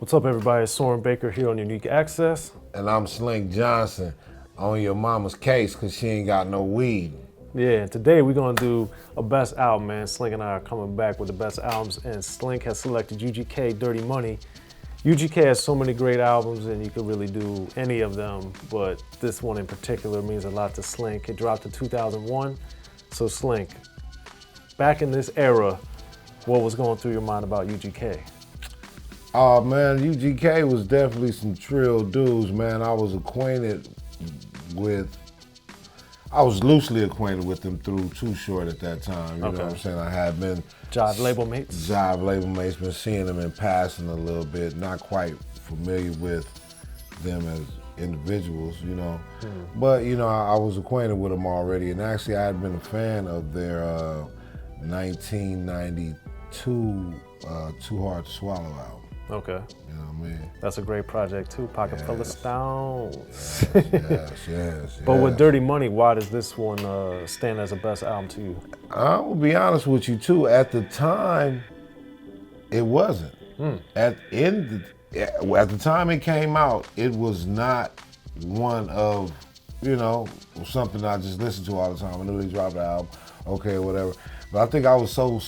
What's up, everybody? It's Soren Baker here on Unique Access. And I'm Slink Johnson on your mama's case because she ain't got no weed. Yeah, and today we're going to do a best album, man. Slink and I are coming back with the best albums, and Slink has selected UGK, Dirty Money. UGK has so many great albums, and you could really do any of them, but this one in particular means a lot to Slink. It dropped in 2001. So Slink, back in this era, what was going through your mind about UGK? Oh man, UGK was definitely some trill dudes, man. I was loosely acquainted with them through Too Short at that time. You know what I'm saying? I had been Jive label mates? Jive label mates, been seeing them in passing a little bit, not quite familiar with them as individuals, you know. But, you know, I was acquainted with them already, and actually I had been a fan of their 1992 Too Hard to Swallow album. Okay. You know what I mean? That's a great project too, Pocket Full of Stones. Yes. But with Dirty Money, why does this one stand as the best album to you? I will be honest with you too, at the time, it wasn't. At the time it came out, it was not one of, you know, something I just listened to all the time. I knew they dropped the album, okay, whatever. But I think I was so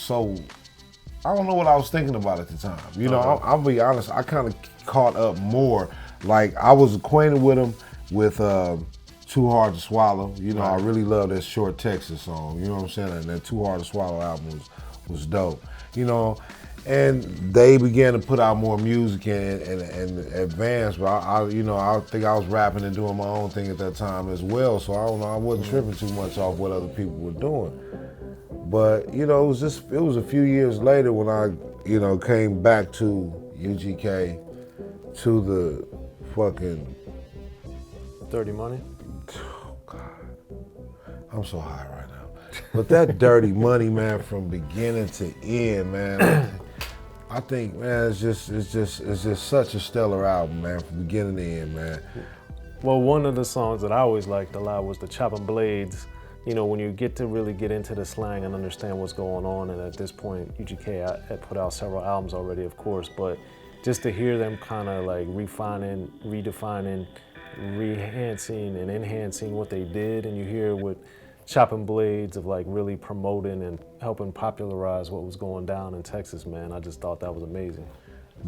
I don't know what I was thinking about at the time. You know, I'll be honest, I kind of caught up more. Like, I was acquainted with them with Too Hard to Swallow. You know, I really love that Short Texas song, you know what I'm saying? And that Too Hard to Swallow album was dope. You know, and they began to put out more music and advance, but I think I was rapping and doing my own thing at that time as well, so I don't know, I wasn't tripping too much off what other people were doing. But, you know, it was a few years later when I, you know, came back to UGK, to the fucking... Dirty Money? Oh, God. I'm so high right now. But that Dirty Money, man, from beginning to end, man, I think, man, it's just such a stellar album, man, from beginning to end, man. Well, one of the songs that I always liked a lot was the Chopping Blades. You know, when you get to really get into the slang and understand what's going on, and at this point, UGK had put out several albums already, of course, but just to hear them kind of like refining, redefining, re-enhancing and enhancing what they did, and you hear with Chopping Blades of like really promoting and helping popularize what was going down in Texas, man, I just thought that was amazing.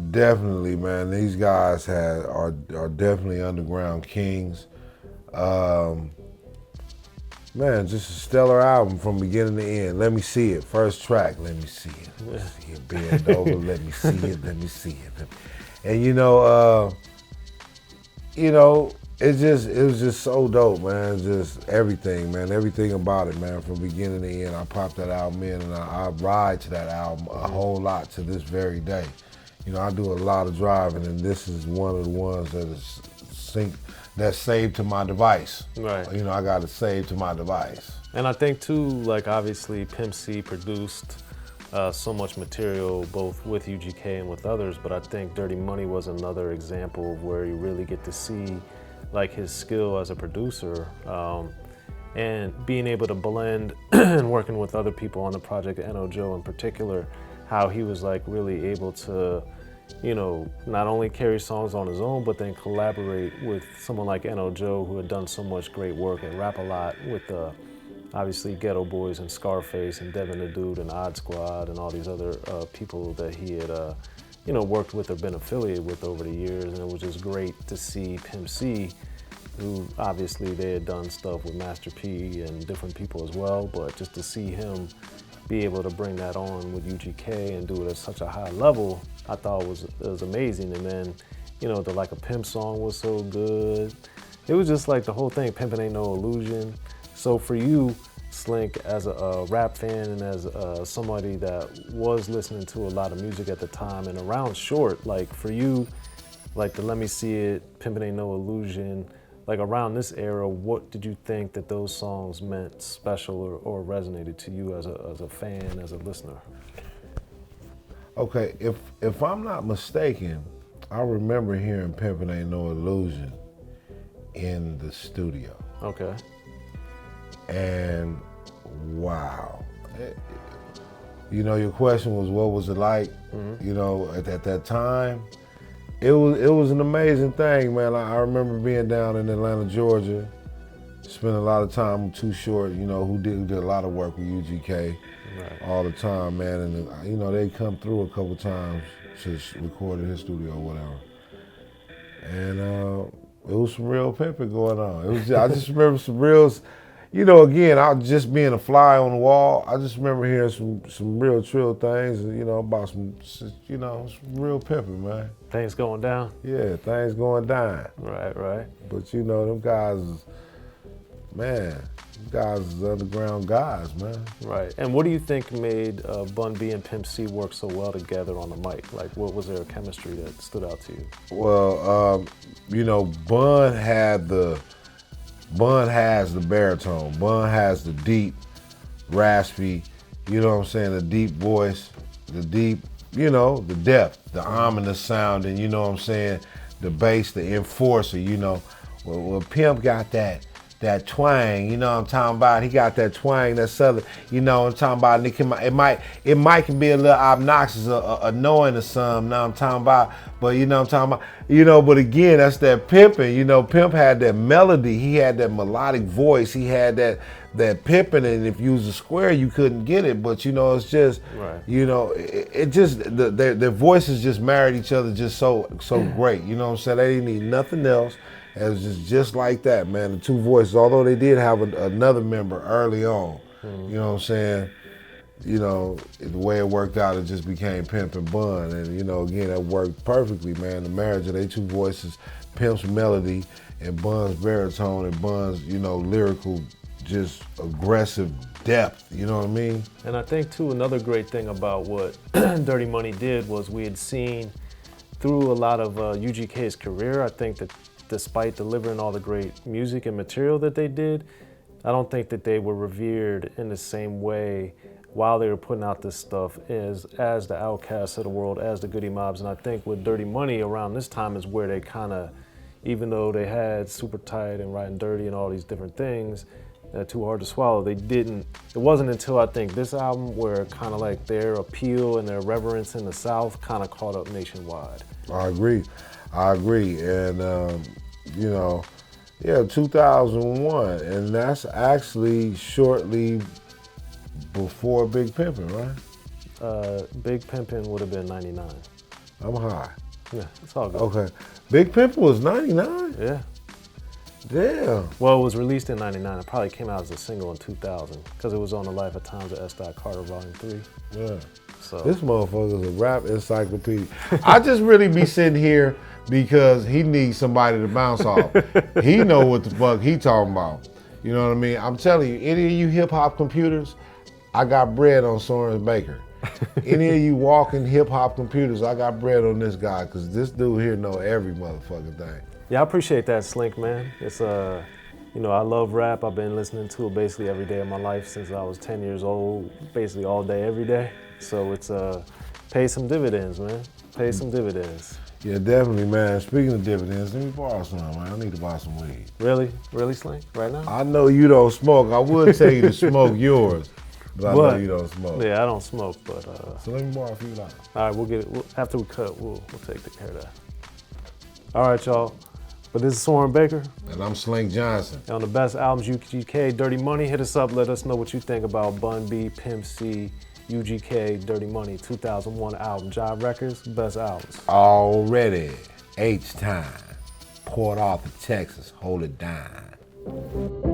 Definitely, man. These guys are definitely underground kings. Man, just a stellar album from beginning to end. Let me see it. First track, let me see it. Let me see it. Bend over, let me see it. Let me see it. And you know, it was just so dope, man. Just everything, man. Everything about it, man. From beginning to end, I popped that album in, and I ride to that album a whole lot to this very day. You know, I do a lot of driving, and this is one of the ones that's saved to my device. Right. You know, I got it saved to my device. And I think too, like obviously Pimp C produced so much material both with UGK and with others, but I think Dirty Money was another example of where you really get to see like his skill as a producer and being able to blend and working with other people on the project, N.O. Joe in particular, how he was like really able to, you know, not only carry songs on his own, but then collaborate with someone like N.O. Joe, who had done so much great work and rap a lot with obviously Ghetto Boys and Scarface and Devin the Dude and Odd Squad and all these other people that he had, you know, worked with or been affiliated with over the years. And it was just great to see Pimp C, who obviously they had done stuff with Master P and different people as well, but just to see him be able to bring that on with UGK and do it at such a high level, I thought it was amazing. And then, you know, the Like a Pimp song was so good. It was just like the whole thing, Pimpin Ain't No Illusion. So for you, Slink, as a rap fan and as somebody that was listening to a lot of music at the time and around Short, like for you, like the Let Me See It, Pimpin Ain't No Illusion, like around this era, what did you think that those songs meant special or resonated to you as a fan, as a listener? Okay, if I'm not mistaken, I remember hearing Pimpin' Ain't No Illusion in the studio. Okay. And wow. You know, your question was what was it like? You know, at that time, It was an amazing thing, man. I remember being down in Atlanta, Georgia, spending a lot of time with Too Short, you know, who did a lot of work with UGK all the time, man. And you know, they come through a couple times to record in his studio or whatever. And it was some real pimping going on. It was I just remember some real, you know, again, I was just being a fly on the wall. I just remember hearing some real trill things, you know, about some real pimping, man. Things going down? Yeah, things going down. Right, right. But you know, them guys, man, them guys is underground guys, man. Right. And what do you think made Bun B and Pimp C work so well together on the mic? Like, what was their chemistry that stood out to you? Well, you know, Bun has the baritone. Bun has the deep, raspy, you know what I'm saying, the deep voice, the deep, you know, the depth, the ominous sound, and you know what I'm saying, the bass, the enforcer, you know. Well, Pimp got that twang, you know what I'm talking about? He got that twang, that southern, you know what I'm talking about? It might can be a little obnoxious, annoying to some, you know what I'm talking about? But you know what I'm talking about? You know, but again, that's that pimping. You know, Pimp had that melody, he had that melodic voice, he had that pimping, and if you was a square, you couldn't get it. But you know, it's just, you know, it just, their voices just married each other just so great. You know what I'm saying? They didn't need nothing else. It was just like that, man. The two voices, although they did have another member early on, you know what I'm saying? You know, the way it worked out, it just became Pimp and Bun. And, you know, again, that worked perfectly, man. The marriage of their two voices, Pimp's melody and Bun's baritone and Bun's, you know, lyrical, just aggressive depth, you know what I mean? And I think, too, another great thing about what Dirty Money did was we had seen through a lot of UGK's career, I think that despite delivering all the great music and material that they did, I don't think that they were revered in the same way while they were putting out this stuff as the Outcasts of the world, as the Goody Mobs. And I think with Dirty Money around this time is where they kind of, even though they had Super Tight and Riding Dirty and all these different things, Too Hard to Swallow, it wasn't until I think this album where kind of like their appeal and their reverence in the South kind of caught up nationwide. I agree. And, you know, yeah, 2001, and that's actually shortly before Big Pimpin', right? Big Pimpin' would have been 99. I'm high. Yeah, it's all good. Okay. Big Pimpin' was 99? Yeah. Damn. Well, it was released in 99. It probably came out as a single in 2000 because it was on the Life of Times of S. Carter, Volume 3. Yeah. So. This motherfucker's a rap encyclopedia. I just really be sitting here because he needs somebody to bounce off. He know what the fuck he talking about. You know what I mean? I'm telling you, any of you hip hop computers, I got bread on Soren Baker. Any of you walking hip hop computers, I got bread on this guy because this dude here know every motherfucking thing. Yeah, I appreciate that, Slink, man. It's you know, I love rap. I've been listening to it basically every day of my life since I was 10 years old, basically all day, every day. So it's pay some dividends, man. Pay some dividends. Yeah, definitely, man. Speaking of dividends, let me borrow some, man. I need to buy some weed. Really? Really, Slink? Right now? I know you don't smoke. I would tell you to smoke yours, but I know you don't smoke. Yeah, I don't smoke, but... So let me borrow a few dollars. All right, we'll get it. After we cut, we'll take care of that. All right, y'all. But this is Soren Baker. And I'm Slink Johnson. And on the best albums, UGK, Dirty Money. Hit us up. Let us know what you think about Bun B, Pimp C, UGK, Dirty Money, 2001 album. Jive Records, best albums. Already. H-time. Port Arthur, Texas. Hold it down.